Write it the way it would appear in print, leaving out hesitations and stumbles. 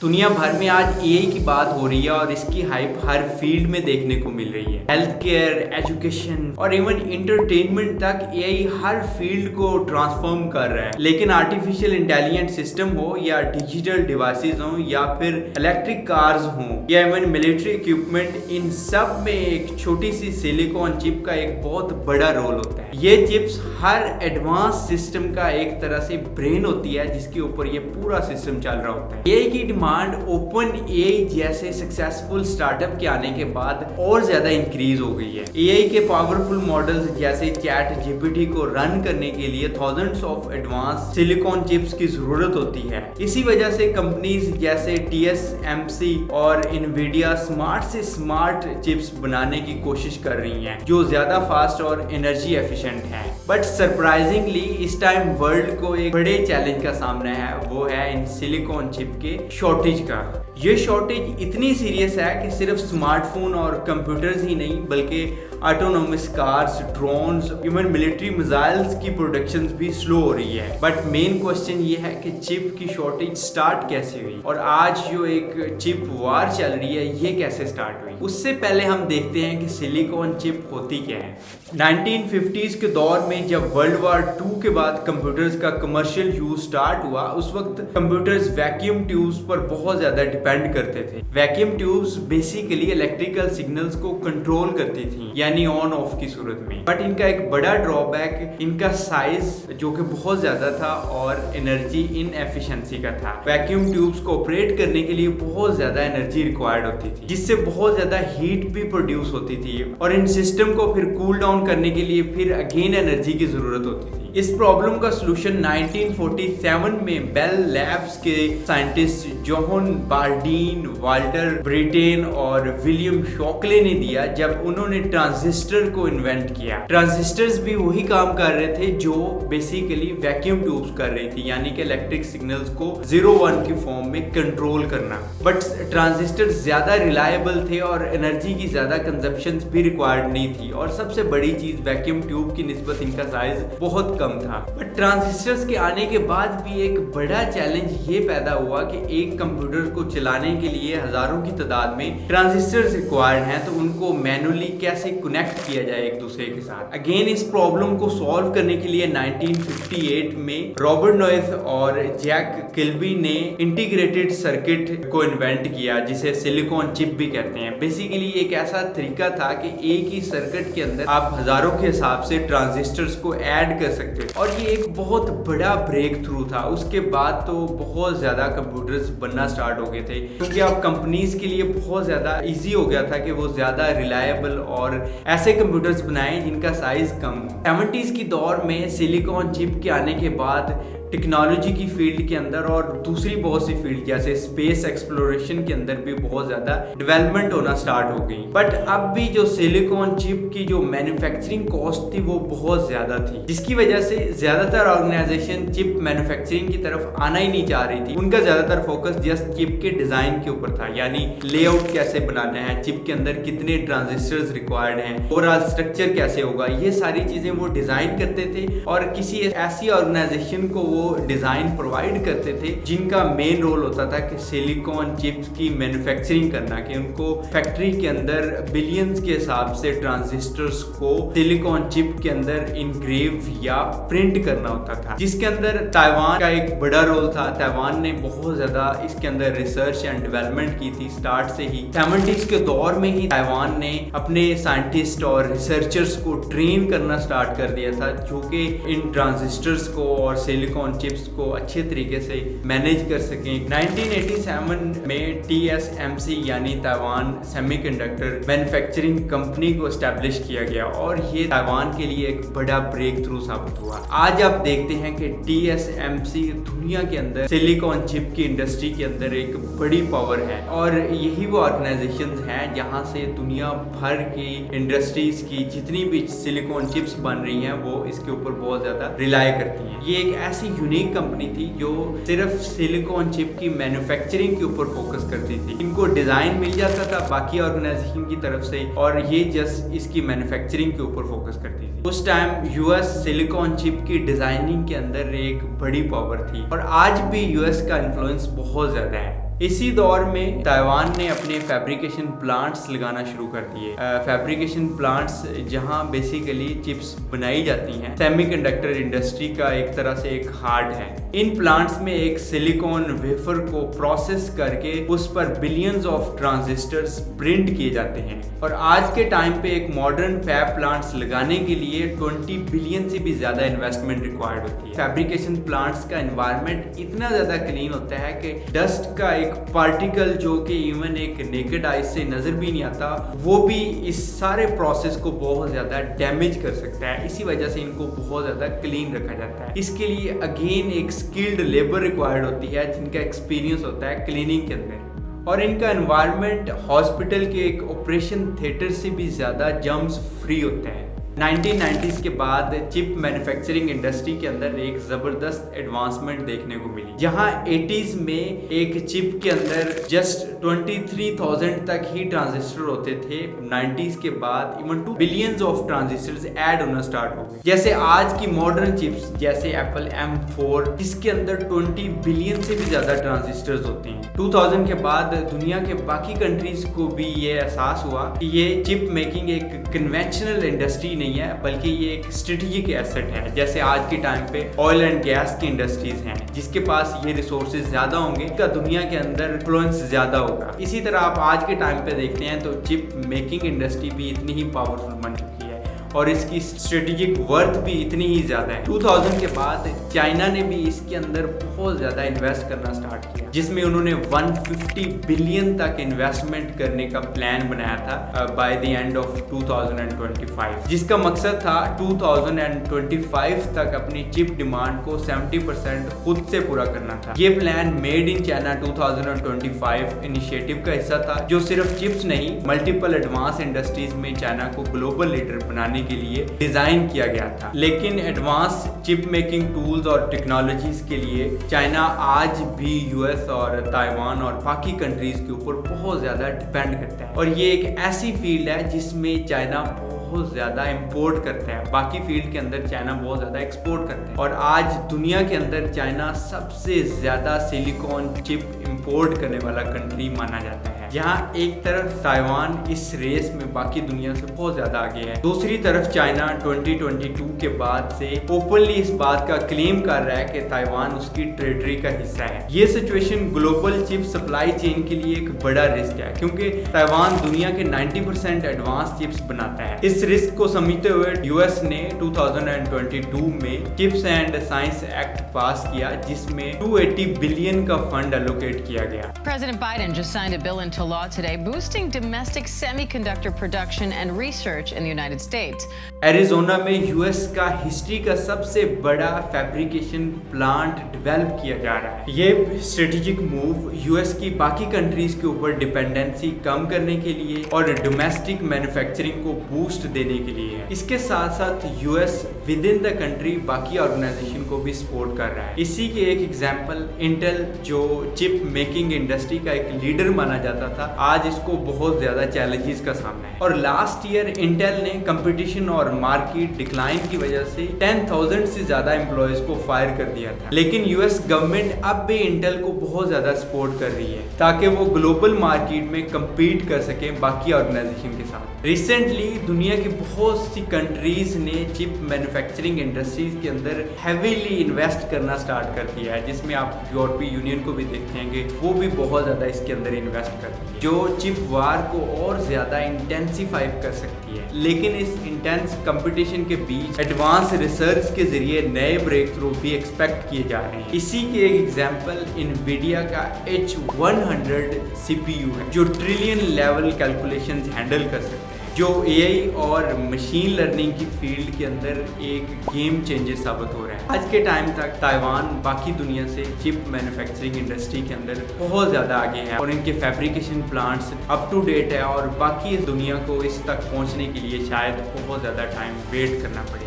दुनिया भर में आज एआई की बात हो रही है और इसकी हाइप हर फील्ड में देखने को मिल रही है। हेल्थ केयर, एजुकेशन और इवन इंटरटेनमेंट तक एआई हर फील्ड को ट्रांसफॉर्म कर रहा है। लेकिन आर्टिफिशियल इंटेलिजेंट सिस्टम हो या डिजिटल डिवाइसेस हो या फिर इलेक्ट्रिक कार्स हो या इवन मिलिट्री इक्विपमेंट, इन सब में एक छोटी सी सिलिकॉन चिप का एक बहुत बड़ा रोल होता है। ये चिप्स हर एडवांस सिस्टम का एक तरह से ब्रेन होती है जिसके ऊपर ये पूरा सिस्टम चल रहा होता है। एआई की डिमांड ओपन एआई जैसे सक्सेसफुल स्टार्टअप के आने के बाद और ज्यादा इंक्रीज हो गई है। एआई के पावरफुल मॉडल्स जैसे चैट जीपीटी को रन करने के लिए thousands of advance silicon chips की जरूरत होती है। इसी वजह से कंपनीज जैसे TSMC और इनवीडिया स्मार्ट से स्मार्ट चिप्स बनाने की कोशिश कर रही हैं जो ज्यादा फास्ट और एनर्जी एफिशिएंट है। बट सरप्राइजिंगली इस टाइम वर्ल्ड को एक बड़े चैलेंज का सामना है, वो है इन सिलिकॉन चिप के शॉर्टेज का। ये शॉर्टेज इतनी सीरियस है कि सिर्फ स्मार्टफोन और कंप्यूटर्स ही नहीं बल्कि autonomous cars, drones, even military missiles की प्रोडक्शन भी स्लो हो रही है। बट मेन क्वेश्चन ये है कि चिप की शॉर्टेज स्टार्ट कैसे हुई और आज जो एक चिप वार चल रही है ये कैसे स्टार्ट हुई। उससे पहले हम देखते हैं कि सिलिकॉन चिप होती क्या है। 1950s के दौर में जब वर्ल्ड वॉर 2 के बाद कंप्यूटर्स का कमर्शियल यूज स्टार्ट हुआ, उस वक्त कंप्यूटर्स वैक्यूम ट्यूब्स पर बहुत ज्यादा डिपेंड करते थे। Vacuum tubes basically electrical signals को कंट्रोल करती थी, यानी ऑन ऑफ की सूरत में। बट इनका एक बड़ा ड्रॉबैक इनका साइज जो कि बहुत ज्यादा था और एनर्जी इनएफिशिएंसी का था। वैक्यूम ट्यूब्स को ऑपरेट करने के लिए बहुत ज्यादा एनर्जी रिक्वायर्ड होती थी जिससे बहुत ज्यादा हीट भी प्रोड्यूस होती थी और इन सिस्टम को फिर कूल डाउन करने के लिए फिर अगेन एनर्जी की जरूरत होती थी। इस प्रॉब्लम का सलूशन 1947 में बेल लैब्स के scientist Johan Bardeen, Walter Britain और विलियम शॉकले ने दिया जब उन्होंने ट्रांजिस्टर को इन्वेंट किया। ट्रांजिस्टर्स भी वही काम कर रहे थे जो बेसिकली वैक्यूम ट्यूब्स कर रही थी, यानी कि इलेक्ट्रिक सिग्नल्स को 0-1 की फॉर्म में कंट्रोल करना। बट ट्रांजिस्टर ज्यादा रिलायबल थे और एनर्जी की ज्यादा कंजप्शन भी रिक्वायर्ड नहीं थी और सबसे बड़ी चीज वैक्यूम ट्यूब की निस्बत इनका साइज बहुत कम था। बट ट्रांजिस्टर्स के आने के बाद भी एक बड़ा चैलेंज ये पैदा हुआ कि एक कंप्यूटर को चलाने के लिए हजारों की तादाद में ट्रांजिस्टर्स रिक्वायर्ड हैं, तो उनको मैनुअली कैसे कनेक्ट किया जाए एक दूसरे के साथ। अगेन इस प्रॉब्लम को सॉल्व करने के लिए 1958 में रॉबर्ट नोइस और जैक किल्बी ने इंटीग्रेटेड सर्किट को इन्वेंट किया जिसे सिलिकॉन चिप भी कहते हैं। बेसिकली एक ऐसा तरीका था कि एक ही सर्किट के अंदर आप हजारों के हिसाब से ट्रांजिस्टर्स को ऐड कर सकते थे और ये एक बहुत बड़ा ब्रेक थ्रू था। उसके बाद तो बहुत ज्यादा कंप्यूटर्स बनना स्टार्ट हो गए थे क्योंकि अब कंपनीज के लिए बहुत ज्यादा इजी हो गया था कि वो ज्यादा रिलायबल और ऐसे कंप्यूटर्स बनाएं जिनका साइज कम हो। 70s की दौर में सिलिकॉन चिप के आने के बाद टेक्नोलॉजी की फील्ड के अंदर और दूसरी बहुत सी फील्ड जैसे स्पेस एक्सप्लोरेशन के अंदर भी बहुत ज्यादा डेवलपमेंट होना स्टार्ट हो गई। बट अब भी जो सिलिकॉन चिप की जो मैन्युफैक्चरिंग कॉस्ट थी वो बहुत ज्यादा थी, जिसकी वजह से ज्यादातर ऑर्गेनाइजेशन चिप मैन्युफैक्चरिंग की तरफ आना ही नहीं चाह रही थी। उनका ज्यादातर फोकस जस्ट चिप के डिजाइन के ऊपर था, यानी लेआउट कैसे बनाना है, चिप के अंदर कितने ट्रांजिस्टर्स रिक्वायर्ड हैं, ओवरऑल स्ट्रक्चर कैसे होगा, ये सारी चीजें वो डिजाइन करते थे और किसी ऐसी ऑर्गेनाइजेशन को वो डिजाइन प्रोवाइड करते थे जिनका मेन रोल होता था कि सिलिकॉन चिप्स की मैन्युफैक्चरिंग करना, कि उनको फैक्ट्री के अंदर बिलियंस के हिसाब से ट्रांजिस्टर्स को सिलिकॉन चिप के अंदर इनग्रेव या प्रिंट करना होता था, जिसके अंदर ताइवान का एक बड़ा रोल था। ताइवान ने बहुत ज्यादा इसके अंदर रिसर्च एंड डेवलपमेंट की थी स्टार्ट से ही। 70s के दौर में ही ताइवान ने अपने साइंटिस्ट और रिसर्चर्स को ट्रेन करना स्टार्ट कर दिया था जो कि इन ट्रांजिस्टर्स को और सिलिकॉन चिप्स को अच्छे तरीके से मैनेज कर सकें। 1987 में TSMC यानी ताइवान सेमीकंडक्टर मैन्युफैक्चरिंग कंपनी को एस्टैब्लिश किया गया और ये ताइवान के लिए एक बड़ा ब्रेक थ्रू साबित हुआ। आज आप देखते हैं कि TSMC दुनिया के अंदर सिलिकॉन चिप की इंडस्ट्री के अंदर एक बड़ी पावर है और यही वो ऑर्गेनाइजेशन हैं जहां से दुनिया भर की इंडस्ट्रीज की जितनी भी सिलिकॉन चिप्स बन रही हैं वो इसके ऊपर बहुत ज्यादा रिलाय करती हैं। ये एक ऐसी यूनिक कंपनी थी जो सिर्फ सिलिकॉन चिप की मैन्युफैक्चरिंग के ऊपर फोकस करती थी। इनको डिजाइन मिल जाता था बाकी ऑर्गेनाइजेशन की तरफ से और ये जस्ट इसकी मैन्युफैक्चरिंग के ऊपर फोकस करती थी। उस टाइम यूएस सिलिकॉन चिप की डिजाइनिंग के अंदर एक बड़ी पावर थी और आज भी यूएस का इन्फ्लुएंस बहुत ज्यादा है। इसी दौर में ताइवान ने अपने फैब्रिकेशन प्लांट्स लगाना शुरू कर दिए। फैब्रिकेशन प्लांट्स जहां बेसिकली चिप्स बनाई जाती हैं, सेमीकंडक्टर इंडस्ट्री का एक तरह से एक हार्ट है। इन प्लांट्स में एक सिलिकॉन वेफर को प्रोसेस करके उस पर बिलियंस ऑफ ट्रांजिस्टर्स प्रिंट किए जाते हैं और आज के टाइम पे एक मॉडर्न फैब प्लांट्स लगाने के लिए 20 बिलियन से भी ज्यादा इन्वेस्टमेंट रिक्वायर्ड होती है। फैब्रिकेशन प्लांट्स का एनवायरनमेंट इतना ज्यादा क्लीन होता है कि डस्ट का एक पार्टिकल जो कि इवन एक नेकेड आई से नजर भी नहीं आता, वो भी इस सारे प्रोसेस को बहुत ज्यादा डैमेज कर सकता है। इसी वजह से इनको बहुत ज्यादा क्लीन रखा जाता है। इसके लिए अगेन एक स्किल्ड लेबर रिक्वायर्ड होती है जिनका एक्सपीरियंस होता है क्लीनिंग के अंदर, और इनका एनवायरनमेंट हॉस्पिटल के एक ऑपरेशन थिएटर से भी ज्यादा जर्म्स फ्री होता है। 1990s के बाद चिप मैन्युफैक्चरिंग इंडस्ट्री के अंदर एक ज़बरदस्त एडवांसमेंट देखने को मिली, जहां 80s में एक चिप के अंदर जस्ट 23,000 तक ही ट्रांजिस्टर होते थे। 90s के बाद even 2 billions of transistors add होना स्टार्ट हो गए। जैसे आज की मॉडर्न चिप्स जैसे एप्पल M4, जिसके अंदर 20 बिलियन से भी ज़्यादा ट्रांजिस्टर्स होते हैं। 2000 के बाद दुनिया के बाकी कंट्रीज को भी ये एहसास हुआ कि ये चिप मेकिंग एक कन्वेंशनल इंडस्ट्री नहीं है, बल्कि ये एक स्ट्रेटेजिक एसेट है। जैसे आज के टाइम पे ऑयल एंड गैस की इंडस्ट्रीज हैं, जिसके पास ये रिसोर्सेज ज्यादा होंगे, का दुनिया के अंदर इन्फ्लुएंस ज्यादा होगा। इसी तरह आप आज के टाइम पे देखते हैं तो चिप मेकिंग इंडस्ट्री भी इतनी ही पावरफुल बन चुकी है और इसकी स्ट्रेटेजिक वर्थ भी इतनी ही ज्यादा है। 2000 के बाद चाइना ने भी इसके अंदर बहुत ज्यादा इन्वेस्ट करना स्टार्ट किया, जिसमें उन्होंने 150 बिलियन तक इन्वेस्टमेंट करने का प्लान बनाया था बाय द एंड ऑफ 2025, जिसका मकसद था 2025 तक अपनी चिप डिमांड को 70% खुद से पूरा करना था। ये plan made in China 2025 initiative का हिस्सा था, जो सिर्फ चिप्स नहीं मल्टीपल एडवांस इंडस्ट्रीज में चाइना को ग्लोबल लीडर बनाने के लिए डिजाइन किया गया था। लेकिन एडवांस चिप मेकिंग टूल्स और टेक्नोलॉजीज के लिए चाइना आज भी यूएस और ताइवान और बाकी कंट्रीज के ऊपर बहुत ज्यादा डिपेंड करता है, और ये एक ऐसी फील्ड है जिसमें चाइना बहुत ज्यादा इंपोर्ट करता है। बाकी फील्ड के अंदर चाइना बहुत ज्यादा एक्सपोर्ट करता है, और आज दुनिया के अंदर चाइना सबसे ज्यादा सिलिकॉन चिप इंपोर्ट करने वाला कंट्री माना जाता है। यहाँ एक तरफ ताइवान इस रेस में बाकी दुनिया से बहुत ज्यादा आगे है, दूसरी तरफ चाइना 2022 के बाद से ओपनली इस बात का क्लेम कर रहा है कि ताइवान उसकी टेरिटरी का हिस्सा है। ये situation global chip supply chain के लिए एक बड़ा रिस्क है, क्योंकि ताइवान दुनिया के 90% एडवांस चिप्स बनाता है। इस रिस्क को समझते हुए यूएस ने 2022 में चिप्स एंड साइंस एक्ट पास किया, जिसमें 280 बिलियन का फंड एलोकेट किया गया। President Biden just signed a bill into law today boosting domestic semiconductor production and research in the United States. Arizona में यूएस का हिस्ट्री का सबसे बड़ा फैब्रिकेशन प्लांट डेवलप किया जा रहा है। ये स्ट्रेटेजिक मूव यूएस की बाकी कंट्रीज के ऊपर डिपेंडेंसी कम करने के लिए और डोमेस्टिक मैन्युफैक्चरिंग को बूस्ट देने के लिए है। इसके साथ साथ US with in the country बाकी ऑर्गेनाइजेशन को भी सपोर्ट कर रहा है। इसी के एक एग्जांपल इंटेल, जो चिप मेकिंग इंडस्ट्री का एक लीडर माना जाता था, आज इसको बहुत ज्यादा चैलेंजेस का सामना है। और लास्ट ईयर इंटेल ने कंपटीशन और मार्केट डिक्लाइन की वजह से 10,000 से ज्यादा एम्प्लॉयज को फायर कर दिया था। लेकिन यूएस गवर्नमेंट अब भी इंटेल को बहुत ज्यादा सपोर्ट कर रही है ताकि वो ग्लोबल मार्केट में compete कर सके बाकी ऑर्गेनाइजेशन के साथ। रिसेंटली दुनिया की बहुत सी कंट्रीज ने चिप मैन्युफैक्चरिंग इंडस्ट्रीज के अंदर हैवीली इन्वेस्ट करना स्टार्ट कर दिया है, जिसमें आप यूरोपीय यूनियन को भी देखते हैं कि वो भी बहुत ज्यादा इसके अंदर इन्वेस्ट करती है, जो चिप वार को और ज्यादा इंटेंसिफाई कर सकती है। लेकिन इस इंटेंस कंपटीशन के बीच एडवांस रिसर्च के जरिए नए ब्रेक थ्रू भी एक्सपेक्ट किए जा रहे हैं। इसी के एक एग्जांपल इनवीडिया का H100 CPU है, जो ट्रिलियन लेवल कैलकुलेशंस हैंडल कर सकते हैं, जो एआई और मशीन लर्निंग की फील्ड के अंदर एक गेम चेंजर साबित हो रहा है। आज के टाइम तक ताइवान बाकी दुनिया से चिप मैन्युफैक्चरिंग इंडस्ट्री के अंदर बहुत ज़्यादा आगे है और इनके fabrication plants up to date है, और बाकी दुनिया को इस तक पहुंचने के लिए शायद बहुत ज़्यादा टाइम वेट करना पड़ेगा।